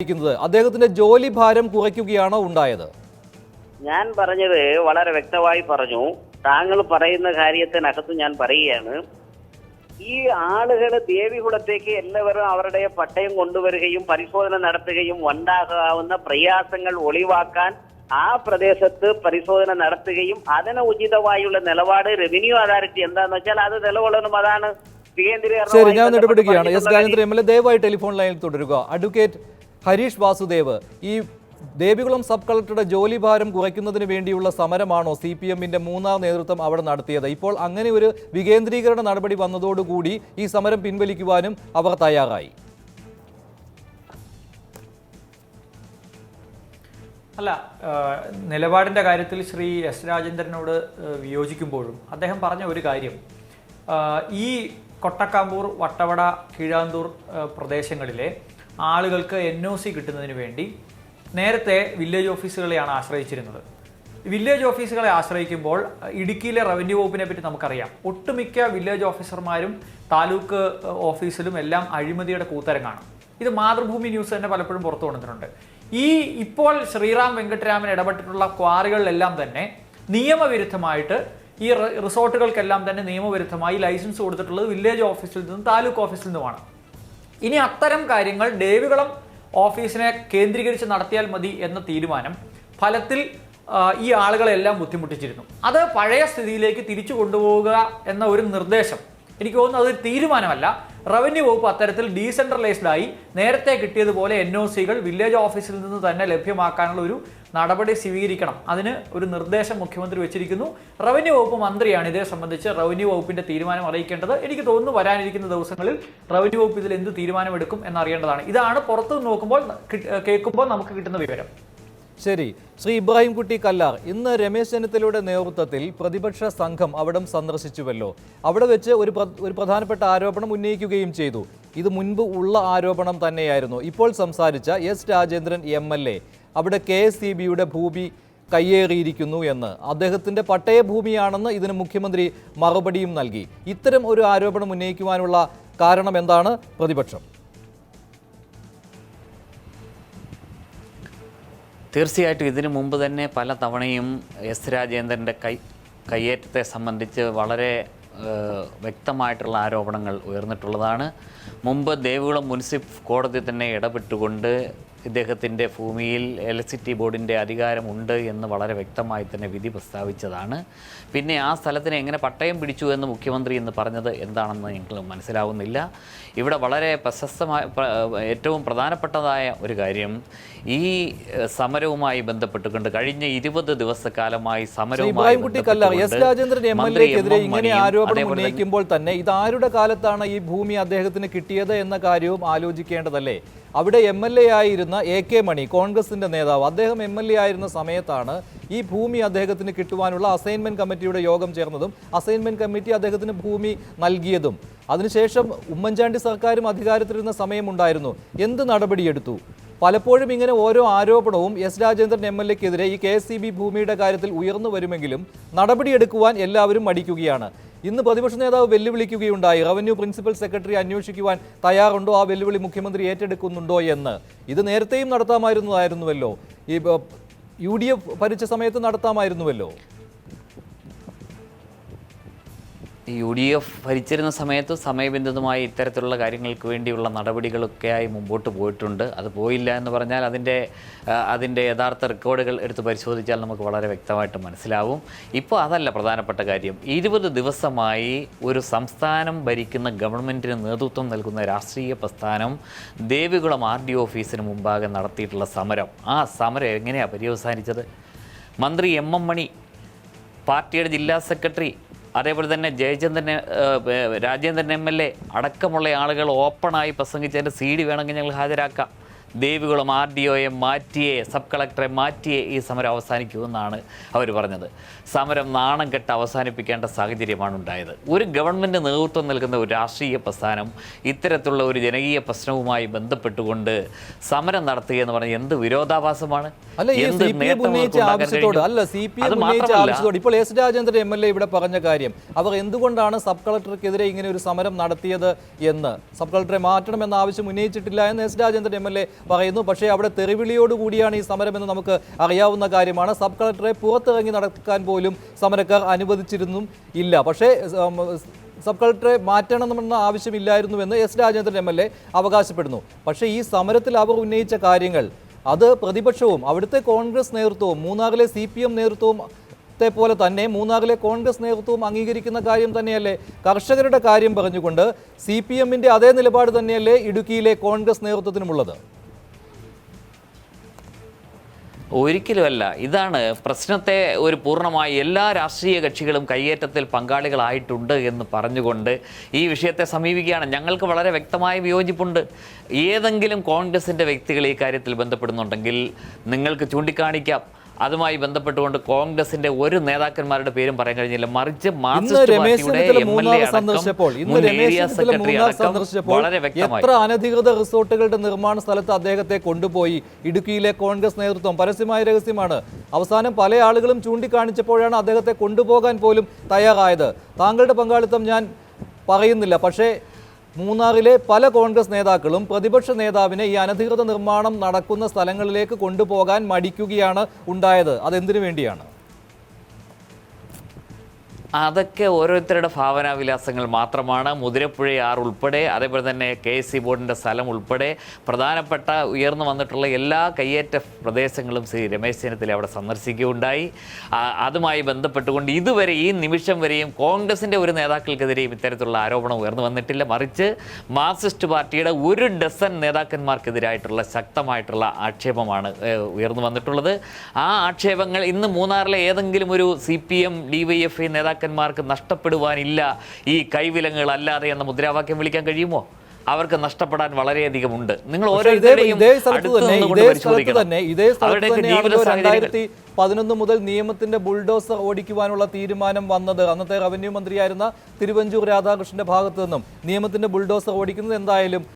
സംസാരിക്കുന്നത്. അദ്ദേഹത്തിന്റെ ജോലി ഭാരം കുറയ്ക്കുകയാണോ ഉണ്ടായത്? ഞാൻ പറഞ്ഞത് വളരെ വ്യക്തമായി പറഞ്ഞു. താങ്കൾ പറയുന്ന കാര്യത്തിനകത്ത് ഞാൻ പറയുകയാണ്, ഈ ആളുകൾ ദേവികുളത്തേക്ക് എല്ലാവരും അവരുടെ പട്ടയം കൊണ്ടുവരികയും പരിശോധന നടത്തുകയും ഉണ്ടാകാവുന്ന പ്രയാസങ്ങൾ ഒഴിവാക്കാൻ ആ പ്രദേശത്ത് പരിശോധന നടത്തുകയും അതിന് ഉചിതമായുള്ള നിലപാട് റവന്യൂ അതോറിറ്റി എന്താന്ന് വെച്ചാൽ അത് നിലകൊള്ളണം. അതാണ് ശരി, ഞാൻ ഇടപെടുകയാണ്. S Rajendran M L A ദയവായി ടെലിഫോൺ ലൈനിൽ തുടരുക. അഡ്വക്കേറ്റ് ഹരീഷ് വാസുദേവ്, ഈ ദേവികുളം സബ് കളക്ടറുടെ ജോലി ഭാരം കുറയ്ക്കുന്നതിന് വേണ്ടിയുള്ള സമരമാണോ CPM-ന്റെ മൂന്നാം നേതൃത്വം അവിടെ നടത്തിയത്? ഇപ്പോൾ അങ്ങനെ ഒരു വികേന്ദ്രീകരണ നടപടി വന്നതോടുകൂടി ഈ സമരം പിൻവലിക്കുവാനും അവർ തയ്യാറായി. അല്ല, നിലപാടിൻ്റെ കാര്യത്തിൽ ശ്രീ എസ് രാജേന്ദ്രനോട് വിയോജിക്കുമ്പോഴും അദ്ദേഹം പറഞ്ഞ ഒരു കാര്യം, ഈ കൊട്ടക്കാമ്പൂർ, വട്ടവട, കീഴാന്തൂർ പ്രദേശങ്ങളിലെ ആളുകൾക്ക് NOC കിട്ടുന്നതിന് വേണ്ടി നേരത്തെ വില്ലേജ് ഓഫീസുകളെയാണ് ആശ്രയിച്ചിരുന്നത്. വില്ലേജ് ഓഫീസുകളെ ആശ്രയിക്കുമ്പോൾ ഇടുക്കിയിലെ റവന്യൂ വകുപ്പിനെ പറ്റി നമുക്കറിയാം. ഒട്ടുമിക്ക വില്ലേജ് ഓഫീസർമാരും താലൂക്ക് ഓഫീസിലും എല്ലാം അഴിമതിയുടെ കൂത്തരങ്ങാണ്. ഇത് മാതൃഭൂമി ന്യൂസ് തന്നെ പലപ്പോഴും പുറത്തു കൊണ്ടുവന്നിട്ടുണ്ട്. ഇപ്പോൾ ശ്രീറാം വെങ്കട്ടരാമൻ ഇടപെട്ടിട്ടുള്ള ക്വാറികളിലെല്ലാം തന്നെ നിയമവിരുദ്ധമായിട്ട്, ഈ റിസോർട്ടുകൾക്കെല്ലാം തന്നെ നിയമവിരുദ്ധമായി ലൈസൻസ് കൊടുത്തിട്ടുള്ളത് വില്ലേജ് ഓഫീസിൽ നിന്നും താലൂക്ക് ഓഫീസിൽ നിന്നുമാണ്. ഇനി അത്തരം കാര്യങ്ങൾ ദേവികുളം ഓഫീസിനെ കേന്ദ്രീകരിച്ച് നടത്തിയാൽ മതി എന്ന തീരുമാനം ഫലത്തിൽ ഈ ആളുകളെല്ലാം ബുദ്ധിമുട്ടിച്ചിരുന്നു. അത് പഴയ സ്ഥിതിയിലേക്ക് തിരിച്ചു കൊണ്ടുപോവുക എന്ന ഒരു നിർദ്ദേശം, എനിക്ക് തോന്നുന്നു അതൊരു തീരുമാനമല്ല. റവന്യൂ വകുപ്പ് അത്തരത്തിൽ ഡീസെൻട്രലൈസ്ഡ് ആയി നേരത്തെ കിട്ടിയതുപോലെ NOCകൾ വില്ലേജ് ഓഫീസിൽ നിന്ന് തന്നെ ലഭ്യമാക്കാനുള്ള ഒരു നടപടി സ്വീകരിക്കണം. അതിന് ഒരു നിർദ്ദേശം മുഖ്യമന്ത്രി വെച്ചിരിക്കുന്നു. റവന്യൂ വകുപ്പ് മന്ത്രിയാണ് ഇതേ സംബന്ധിച്ച് റവന്യൂ വകുപ്പിന്റെ തീരുമാനം അറിയിക്കേണ്ടത്. എനിക്ക് തോന്നുന്നു വരാനിരിക്കുന്ന ദിവസങ്ങളിൽ റവന്യൂ വകുപ്പ് ഇതിൽ എന്ത് തീരുമാനമെടുക്കും എന്നറിയേണ്ടതാണ്. ഇതാണ് പുറത്ത് നോക്കുമ്പോൾ കേൾക്കുമ്പോൾ നമുക്ക് കിട്ടുന്ന വിവരം. ശരി, ശ്രീ ഇബ്രാഹിം കുട്ടി കല്ലാർ, ഇന്ന് രമേശ് ചെന്നിത്തലയുടെ നേതൃത്വത്തിൽ പ്രതിപക്ഷ സംഘം അവിടം സന്ദർശിച്ചുവല്ലോ. അവിടെ വെച്ച് ഒരു പ്രധാനപ്പെട്ട ആരോപണം ഉന്നയിക്കുകയും ചെയ്തു. ഇത് മുൻപ് ഉള്ള ആരോപണം തന്നെയായിരുന്നു. ഇപ്പോൾ സംസാരിച്ച എസ് രാജേന്ദ്രൻ MLA അവിടെ KSEBയുടെ ഭൂമി കയ്യേറിയിരിക്കുന്നു എന്ന്, അദ്ദേഹത്തിൻ്റെ പട്ടയഭൂമിയാണെന്ന് ഇതിന് മുഖ്യമന്ത്രി മറുപടിയും നൽകി. ഇത്തരം ഒരു ആരോപണം ഉന്നയിക്കുവാനുള്ള കാരണം എന്താണ് പ്രതിപക്ഷം? തീർച്ചയായിട്ടും ഇതിനു മുമ്പ് തന്നെ പല തവണയും എസ് രാജേന്ദ്രൻ്റെ കയ്യേറ്റത്തെ സംബന്ധിച്ച് വളരെ വ്യക്തമായിട്ടുള്ള ആരോപണങ്ങൾ ഉയർന്നിട്ടുള്ളതാണ്. മുമ്പ് ദേവികുളം മുനിസിപ്പൽ കോടതി തന്നെ ഇടപെട്ടുകൊണ്ട് ഇദ്ദേഹത്തിൻ്റെ ഭൂമിയിൽ ഇലക്ട്രിസിറ്റി ബോർഡിൻ്റെ അധികാരമുണ്ട് എന്ന് വളരെ വ്യക്തമായി തന്നെ വിധി പ്രസ്താവിച്ചതാണ്. പിന്നെ ആ സ്ഥലത്തിന് എങ്ങനെ പട്ടയം പിടിച്ചു എന്ന് മുഖ്യമന്ത്രി എന്ന് പറഞ്ഞത് എന്താണെന്ന് ഞങ്ങൾക്ക് മനസ്സിലാവുന്നില്ല. ഇവിടെ വളരെ പ്രശസ്തമായ ഏറ്റവും പ്രധാനപ്പെട്ടതായ ഒരു കാര്യം, ഈ സമരവുമായി ബന്ധപ്പെട്ടുകൊണ്ട് കഴിഞ്ഞ 20 ദിവസക്കാലമായി സമരവുമായി ഇങ്ങനെ ആരോപണം ഉന്നയിക്കുമ്പോൾ തന്നെ ഇതാരുടെ കാലത്താണ് ഈ ഭൂമി അദ്ദേഹത്തിന് കിട്ടിയത് എന്ന കാര്യവും ആലോചിക്കേണ്ടതല്ലേ? അവിടെ MLA ആയിരുന്ന AK മണി, കോൺഗ്രസിന്റെ നേതാവ്, അദ്ദേഹം MLA ആയിരുന്ന സമയത്താണ് ഈ ഭൂമി അദ്ദേഹത്തിന് കിട്ടുവാനുള്ള അസൈൻമെന്റ് കമ്മിറ്റിയുടെ യോഗം ചേർന്നതും അസൈൻമെന്റ് കമ്മിറ്റി അദ്ദേഹത്തിന് ഭൂമി നൽകിയതും. അതിനുശേഷം ഉമ്മൻചാണ്ടി സർക്കാരും അധികാരത്തിലിരുന്ന സമയമുണ്ടായിരുന്നു. എന്ത് നടപടിയെടുത്തു? പലപ്പോഴും ഇങ്ങനെ ഓരോ ആരോപണവും എസ് രാജേന്ദ്രൻ MLA-ക്കെതിരെ ഈ KSEB ഭൂമിയുടെ കാര്യത്തിൽ ഉയർന്നു വരുമെങ്കിലും നടപടിയെടുക്കുവാൻ എല്ലാവരും മടിക്കുകയാണ്. ഇന്ന് പ്രതിപക്ഷ നേതാവ് വെല്ലുവിളിക്കുകയുണ്ടായി, റവന്യൂ പ്രിൻസിപ്പൽ സെക്രട്ടറി അന്വേഷിക്കുവാൻ തയ്യാറുണ്ടോ, ആ വെല്ലുവിളി മുഖ്യമന്ത്രി ഏറ്റെടുക്കുന്നുണ്ടോ എന്ന്. ഇത് നേരത്തെയും നടത്താമായിരുന്നതായിരുന്നുവല്ലോ, ഈ UDF ഭരിച്ച സമയത്ത് നടത്താമായിരുന്നുവല്ലോ. UDF ഭരിച്ചിരുന്ന സമയത്ത് സമയബന്ധിതമായി ഇത്തരത്തിലുള്ള കാര്യങ്ങൾക്ക് വേണ്ടിയുള്ള നടപടികളൊക്കെയായി മുമ്പോട്ട് പോയിട്ടുണ്ട്. അത് പോയില്ല എന്ന് പറഞ്ഞാൽ അതിൻ്റെ യഥാർത്ഥ റെക്കോർഡുകൾ എടുത്ത് പരിശോധിച്ചാൽ നമുക്ക് വളരെ വ്യക്തമായിട്ട് മനസ്സിലാവും. ഇപ്പോൾ അതല്ല പ്രധാനപ്പെട്ട കാര്യം. 20 ദിവസമായി ഒരു സംസ്ഥാനം ഭരിക്കുന്ന ഗവൺമെൻറ്റിന് നേതൃത്വം നൽകുന്ന രാഷ്ട്രീയ പ്രസ്ഥാനം ദേവികുളം RDO ഓഫീസിന് മുമ്പാകെ നടത്തിയിട്ടുള്ള സമരം, ആ സമരം എങ്ങനെയാണ് പര്യവസാനിച്ചത്? മന്ത്രി MM മണി, പാർട്ടിയുടെ ജില്ലാ സെക്രട്ടറി, അതേപോലെ തന്നെ രാജേന്ദ്രൻ MLA അടക്കമുള്ള ആളുകൾ ഓപ്പണായി പ്രസംഗിച്ചതിൻ്റെ CD വേണമെങ്കിൽ ഞങ്ങൾ ഹാജരാക്കാം. ദേവികുളം RDOയെ മാറ്റിയേ, സബ് കളക്ടറെ മാറ്റിയേ ഈ സമരം അവസാനിക്കുമെന്നാണ് അവർ പറഞ്ഞത്. സമരം നാണം കെട്ട് അവസാനിപ്പിക്കേണ്ട സാഹചര്യമാണ് ഉണ്ടായത്. ഒരു ഗവൺമെൻറ് നേതൃത്വം നൽകുന്ന ഒരു രാഷ്ട്രീയ പ്രസ്ഥാനം ഇത്തരത്തിലുള്ള ഒരു ജനകീയ പ്രശ്നവുമായി ബന്ധപ്പെട്ടുകൊണ്ട് സമരം നടത്തുക എന്ന് പറഞ്ഞാൽ എന്ത് വിരോധാഭാസമാണ്? ഇപ്പോൾ എസ് രാജേന്ദ്രൻ MLA ഇവിടെ പറഞ്ഞ കാര്യം, അവർ എന്തുകൊണ്ടാണ് സബ് കളക്ടർക്കെതിരെ ഇങ്ങനെ ഒരു സമരം നടത്തിയത് എന്ന്, സബ് കളക്ടറെ മാറ്റണമെന്ന ആവശ്യം ഉന്നയിച്ചിട്ടില്ല എന്ന് എസ് രാജേന്ദ്രൻ MLA പറയുന്നു. പക്ഷേ അവിടെ തെറിവിളിയോടുകൂടിയാണ് ഈ സമരമെന്ന് നമുക്ക് അറിയാവുന്ന കാര്യമാണ്. സബ് കളക്ടറെ പുറത്തിറങ്ങി നടക്കാൻ പോലും സമരക്കാർ അനുവദിച്ചിരുന്നും ഇല്ല. പക്ഷേ സബ് കളക്ടറെ മാറ്റണമെന്ന ആവശ്യമില്ലായിരുന്നുവെന്ന് എസ് രാജേന്ദ്രൻ MLA അവകാശപ്പെടുന്നു. പക്ഷേ ഈ സമരത്തിൽ അവർ ഉന്നയിച്ച കാര്യങ്ങൾ അത് പ്രതിപക്ഷവും അവിടുത്തെ കോൺഗ്രസ് നേതൃത്വവും മൂന്നാറിലെ CPM നേതൃത്വവും പോലെ തന്നെ മൂന്നാറിലെ കോൺഗ്രസ് നേതൃത്വവും അംഗീകരിക്കുന്ന കാര്യം തന്നെയല്ലേ? കർഷകരുടെ കാര്യം പറഞ്ഞുകൊണ്ട് CPM-ന്റെ അതേ നിലപാട് തന്നെയല്ലേ ഇടുക്കിയിലെ കോൺഗ്രസ് നേതൃത്വത്തിനുമുള്ളത്? ഒരിക്കലുമല്ല. ഇതാണ് പ്രശ്നത്തെ ഒരു പൂർണ്ണമായി എല്ലാ രാഷ്ട്രീയ കക്ഷികളും കയ്യേറ്റത്തിൽ പങ്കാളികളായിട്ടുണ്ട് എന്ന് പറഞ്ഞുകൊണ്ട് ഈ വിഷയത്തെ സമീപിക്കുകയാണ്. ഞങ്ങൾക്ക് വളരെ വ്യക്തമായ വിയോജിപ്പുണ്ട്. ഏതെങ്കിലും കോൺഗ്രസിൻ്റെ വ്യക്തികൾ ഈ കാര്യത്തിൽ ബന്ധപ്പെടുന്നുണ്ടെങ്കിൽ നിങ്ങൾക്ക് ചൂണ്ടിക്കാണിക്കാം. അതുമായി ബന്ധപ്പെട്ടുകൊണ്ട് കോൺഗ്രസിന്റെ ഒരു നേതാക്കന്മാരുടെ പേരും പറയാൻ കഴിഞ്ഞില്ല. മറിച്ച് മാർക്സിസ്റ്റ് പാർട്ടിയുടെ MLA വളരെ വ്യക്തമായി എത്ര അനധികൃത റിസോർട്ടുകളുടെ നിർമ്മാണ സ്ഥലത്ത് അദ്ദേഹത്തെ കൊണ്ടുപോയി ഇടുക്കിയിലെ കോൺഗ്രസ് നേതൃത്വം പരസ്യമായ രഹസ്യമാണ്. അവസാനം പല ആളുകളും ചൂണ്ടിക്കാണിച്ചപ്പോഴാണ് അദ്ദേഹത്തെ കൊണ്ടുപോകാൻ പോലും തയ്യാറായത്. താങ്കളുടെ പങ്കാളിത്തം ഞാൻ പറയുന്നില്ല. പക്ഷേ മൂന്നാറിലെ പല കോൺഗ്രസ് നേതാക്കളും പ്രതിപക്ഷ നേതാവിനെ ഈ അനധികൃത നിർമ്മാണം നടക്കുന്ന സ്ഥലങ്ങളിലേക്ക് കൊണ്ടുപോകാൻ മടിക്കുകയാണ് ഉണ്ടായത്. അതെന്തിനു വേണ്ടിയാണ്? അതൊക്കെ ഓരോരുത്തരുടെ ഭാവനാവിലാസങ്ങൾ മാത്രമാണ്. മുതിരപ്പുഴയാർ ഉൾപ്പെടെ അതേപോലെ തന്നെ KSC ബോർഡിൻ്റെ സ്ഥലം ഉൾപ്പെടെ പ്രധാനപ്പെട്ട ഉയർന്നു വന്നിട്ടുള്ള എല്ലാ കയ്യേറ്റ പ്രദേശങ്ങളും ശ്രീ രമേശ് ചെന്നിത്തല അവിടെ സന്ദർശിക്കുകയുണ്ടായി. അതുമായി ബന്ധപ്പെട്ടുകൊണ്ട് ഇതുവരെ ഈ നിമിഷം വരെയും കോൺഗ്രസിൻ്റെ ഒരു നേതാക്കൾക്കെതിരെയും ഇത്തരത്തിലുള്ള ആരോപണം ഉയർന്നു വന്നിട്ടില്ല. മറിച്ച് മാർക്സിസ്റ്റ് പാർട്ടിയുടെ ഒരു ഡസൻ നേതാക്കന്മാർക്കെതിരായിട്ടുള്ള ശക്തമായിട്ടുള്ള ആക്ഷേപമാണ് ഉയർന്നു വന്നിട്ടുള്ളത്. ആ ആക്ഷേപങ്ങൾ ഇന്ന് മൂന്നാറിലെ ഏതെങ്കിലും ഒരു CPM DYFI നേതാക്കന്മാർക്ക് നഷ്ടപ്പെടുവാനില്ല ഈ കൈവിലങ്ങുകൾ അല്ലാതെ എന്ന മുദ്രാവാക്യം വിളിക്കാൻ കഴിയുമോ? അവർക്ക് നഷ്ടപ്പെടാൻ വളരെയധികം ഉണ്ട്. നിങ്ങൾ ഓരോരുത്തരുടെയും 2011 മുതൽ നിയമത്തിന്റെ ബുൾഡോസർ ഓടിക്കുവാനുള്ള തീരുമാനം വന്നത് അന്നത്തെ റവന്യൂ മന്ത്രിയായിരുന്ന തിരുവഞ്ചൂർ രാധാകൃഷ്ണന്റെ ഭാഗത്തു നിന്നും നിയമത്തിന്റെ ബുൾഡോസർ ഓടിക്കുന്നത് എന്തായാലും